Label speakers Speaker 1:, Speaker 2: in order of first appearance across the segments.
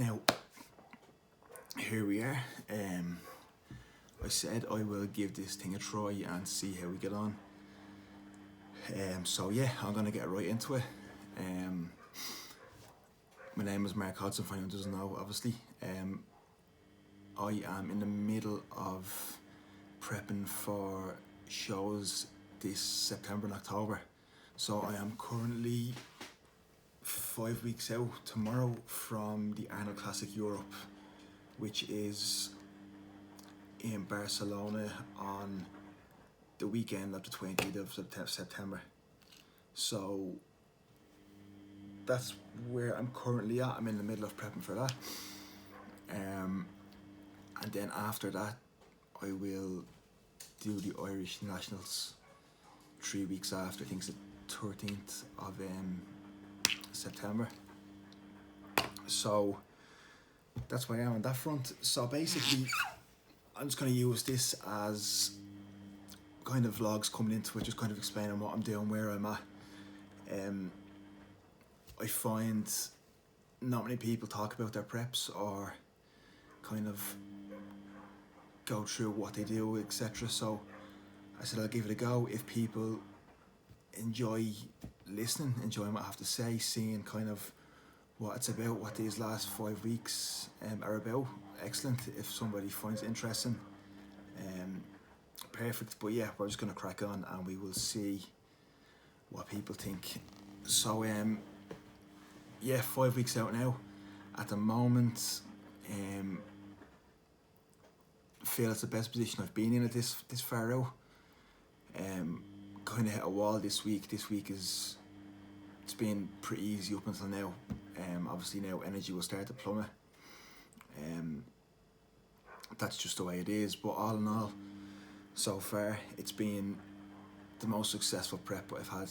Speaker 1: Now, here we are. I said I will give this thing a try and see how we get on. So yeah, I'm gonna get right into it. My name is Mark Hodson, for anyone who doesn't know, obviously. I am in the middle of prepping for shows this September and October. So I am currently 5 weeks out tomorrow from the Arnold Classic Europe, which is in Barcelona on the weekend of the 20th of September. So that's where I'm currently at. I'm in the middle of prepping for that. And then after that, I will do the Irish Nationals 3 weeks after. I think it's the 13th of September. So that's where I am on that front. So basically, I'm just going to use this as kind of vlogs coming into it, just kind of explaining what I'm doing, where I'm at. I find not many people talk about their preps or kind of go through what they do, etc. So I said I'll give it a go. If people enjoy listening, enjoying what I have to say, seeing kind of what it's about, what these last 5 weeks are about, excellent. If somebody finds it interesting, perfect. But yeah, we're just going to crack on and we will see what people think. So yeah, 5 weeks out now. At the moment, feel it's the best position I've been in at this far out. Kind of hit a wall this week. This week it's been pretty easy up until now. Obviously now energy will start to plummet. That's just the way it is. But all in all, so far it's been the most successful prep I've had.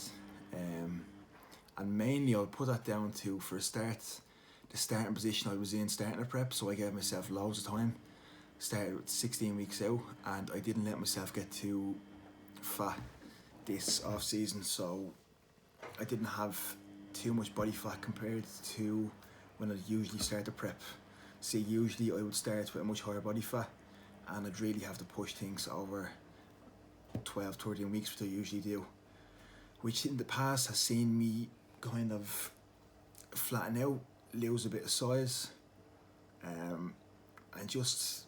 Speaker 1: And mainly I'll put that down to, for a start, the starting position I was in starting a prep. So I gave myself loads of time. Started with 16 weeks out, and I didn't let myself get too fat this off season, so I didn't have too much body fat compared to when I usually start the prep. See, usually I would start with a much higher body fat, and I'd really have to push things over 12, 13 weeks, which I usually do, which in the past has seen me kind of flatten out, lose a bit of size, and just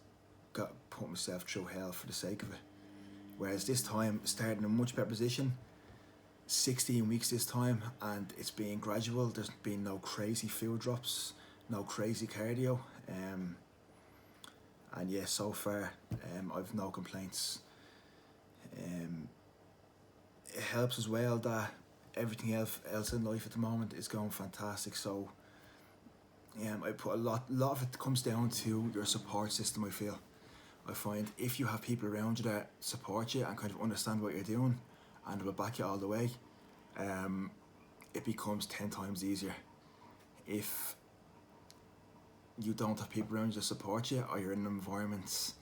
Speaker 1: put myself through hell for the sake of it. Whereas this time, starting in a much better position, 16 weeks this time, and it's been gradual. There's been no crazy food drops, no crazy cardio, and yeah, so far I've no complaints. It helps as well that everything else in life at the moment is going fantastic. So I put a lot of it comes down to your support system. I find if you have people around you that support you and kind of understand what you're doing and will back you all the way, it becomes 10 times easier. If you don't have people around you that support you, or you're in environments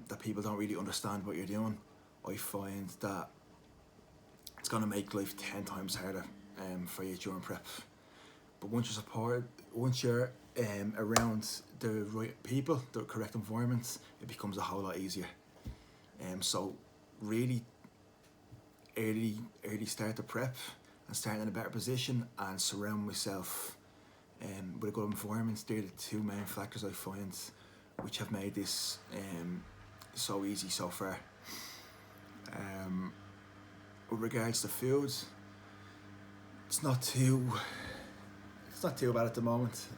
Speaker 1: that people don't really understand what you're doing, I find that it's going to make life 10 times harder for you during prep. But once you're supported, once you're around the right people, the correct environments, it becomes a whole lot easier. So really early start the prep and start in a better position and surround myself with a good environment. They're the two main factors I find which have made this so easy so far. With regards to foods, it's not too bad at the moment.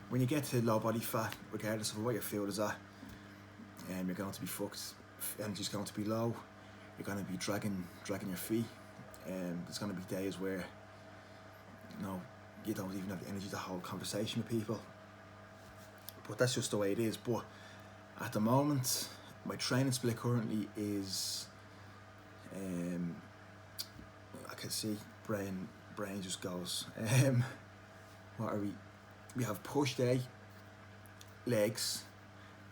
Speaker 1: When you get to low body fat, regardless of what your food is at, you're going to be fucked. Energy's going to be low. You're going to be dragging your feet. There's going to be days where you don't even have the energy to hold conversation with people. But that's just the way it is. But at the moment, my training split currently is, I can see brain just goes. What are we? We have push day, legs,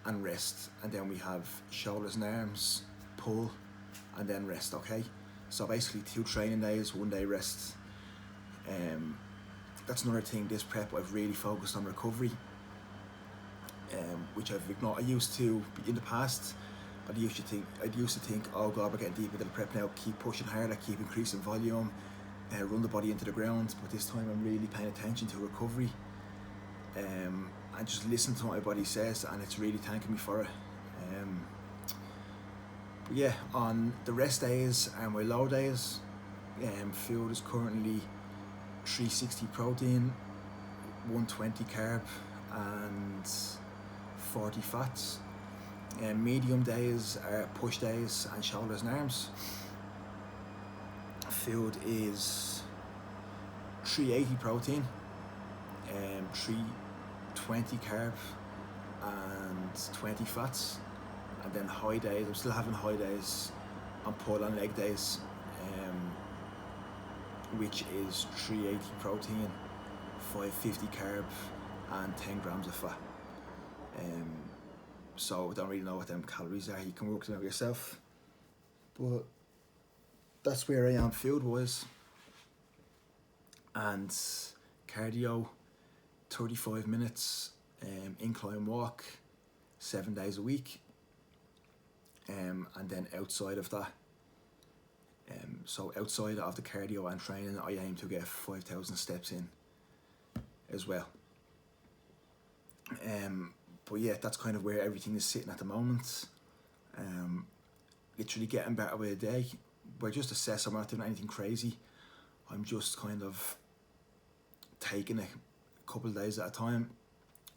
Speaker 1: and rest, and then we have shoulders and arms, pull, and then rest. Okay, so basically 2 training days, 1 day rest. that's another thing this prep I've really focused on recovery, which I've ignored. I used to in the past. I used to think, oh God, we're getting deep into the prep now. Keep pushing harder, keep increasing volume, run the body into the ground. But this time I'm really paying attention to recovery, and just listen to what my body says, and it's really thanking me for it. But yeah, on the rest days and my low days, food is currently 360 protein, 120 carb, and 40 fats. Medium days are push days and shoulders and arms. Food is 380 protein, 320 carb, and 20 fats. And then high days, I'm still having high days on pull and leg days, which is 380 protein, 550 carb, and 10 grams of fat. So I don't really know what them calories are. You can work them out yourself. But that's where I am food wise. And cardio, 35 minutes, incline walk, 7 days a week. And then outside of that, so outside of the cardio and training, I aim to get 5,000 steps in as well. But yeah, that's kind of where everything is sitting at the moment. Literally getting better by the day. We're just assessing. I'm not doing anything crazy. I'm just kind of taking a couple of days at a time,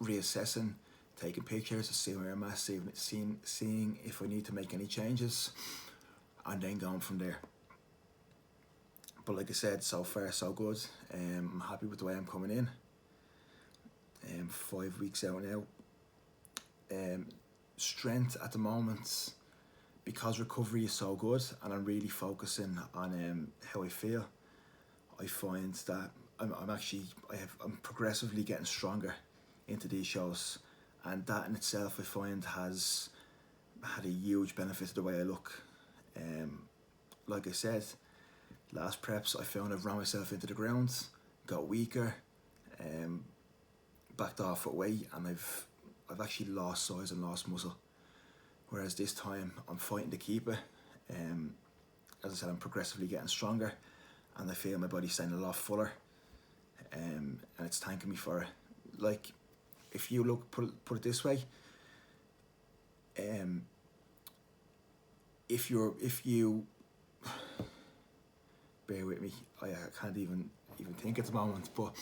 Speaker 1: reassessing, taking pictures to see where I'm at, seeing if I need to make any changes, and then going from there. But like I said, so far so good. I'm happy with the way I'm coming in. 5 weeks out now. Strength at the moment, because recovery is so good and I'm really focusing on how I feel, I find that I'm progressively getting stronger into these shows, and that in itself I find has had a huge benefit to the way I look. Like I said, last preps I found I've ran myself into the ground, got weaker, backed off at weight, and I've actually lost size and lost muscle. Whereas this time I'm fighting to keep it. As I said, I'm progressively getting stronger, and I feel my body staying a lot fuller. And it's thanking me for it. Like, if you put it this way, if you bear with me, I can't even think at the moment, but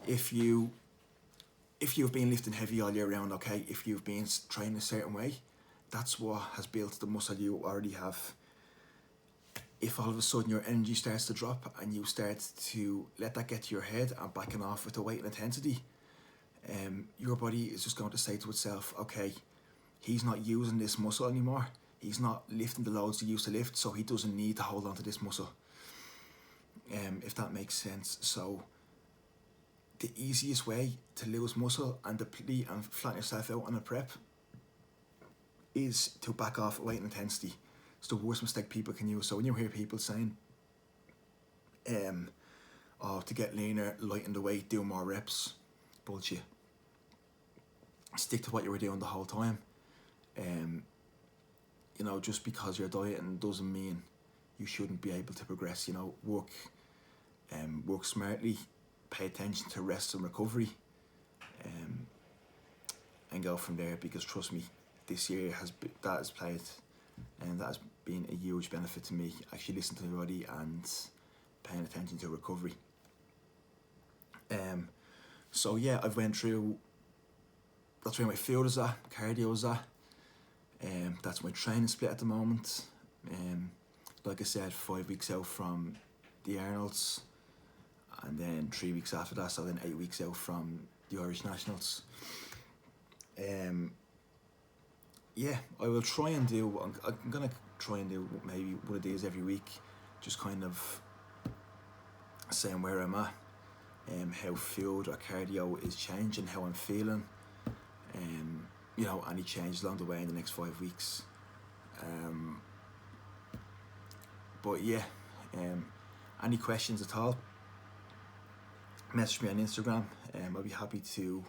Speaker 1: if you've been lifting heavy all year round, okay, if you've been training a certain way, that's what has built the muscle you already have. If all of a sudden your energy starts to drop and you start to let that get to your head and backing off with the weight and intensity, your body is just going to say to itself, okay, he's not using this muscle anymore, he's not lifting the loads he used to lift, so he doesn't need to hold on to this muscle, if that makes sense. So the easiest way to lose muscle and deplete and flatten yourself out on a prep is to back off weight and intensity. It's the worst mistake people can use. So when you hear people saying, oh, to get leaner, lighten the weight, do more reps, bullshit. Stick to what you were doing the whole time. Just because you're dieting doesn't mean you shouldn't be able to progress. Work smartly, pay attention to rest and recovery, and go from there, because trust me, this year that has been a huge benefit to me, actually listening to my body and paying attention to recovery. So yeah, I've went through, that's where my field is at, cardio is at, that's my training split at the moment. Like I said, 5 weeks out from the Arnold's, and then 3 weeks after that, so then 8 weeks out from the Irish Nationals. Yeah, I will try and do, I'm going to try and do maybe one of these every week, just kind of saying where I'm at, how field or cardio is changing, how I'm feeling, any changes along the way in the next 5 weeks. But yeah, any questions at all, message me on Instagram. I'll be happy to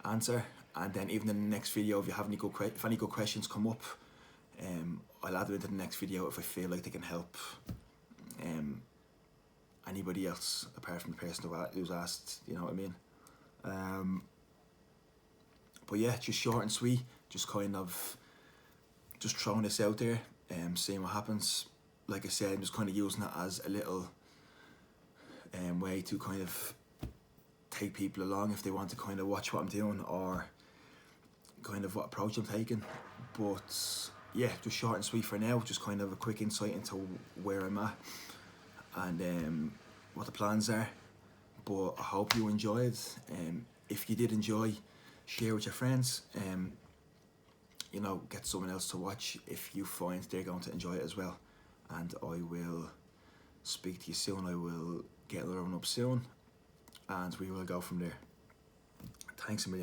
Speaker 1: answer. And then even in the next video, if you have any good questions come up, I'll add them into the next video if I feel like they can help anybody else apart from the person who's asked. You know what I mean? But yeah, just short and sweet. Just kind of just throwing this out there, seeing what happens. Like I said, I'm just kind of using it as a little way to kind of take people along if they want to kind of watch what I'm doing or kind of what approach I'm taking. But yeah, just short and sweet for now. Just kind of a quick insight into where I'm at and what the plans are. But I hope you enjoyed. If you did enjoy, share with your friends. You know, get someone else to watch if you find they're going to enjoy it as well. And I will speak to you soon. I will get another one up soon, and we will go from there. Thanks a million.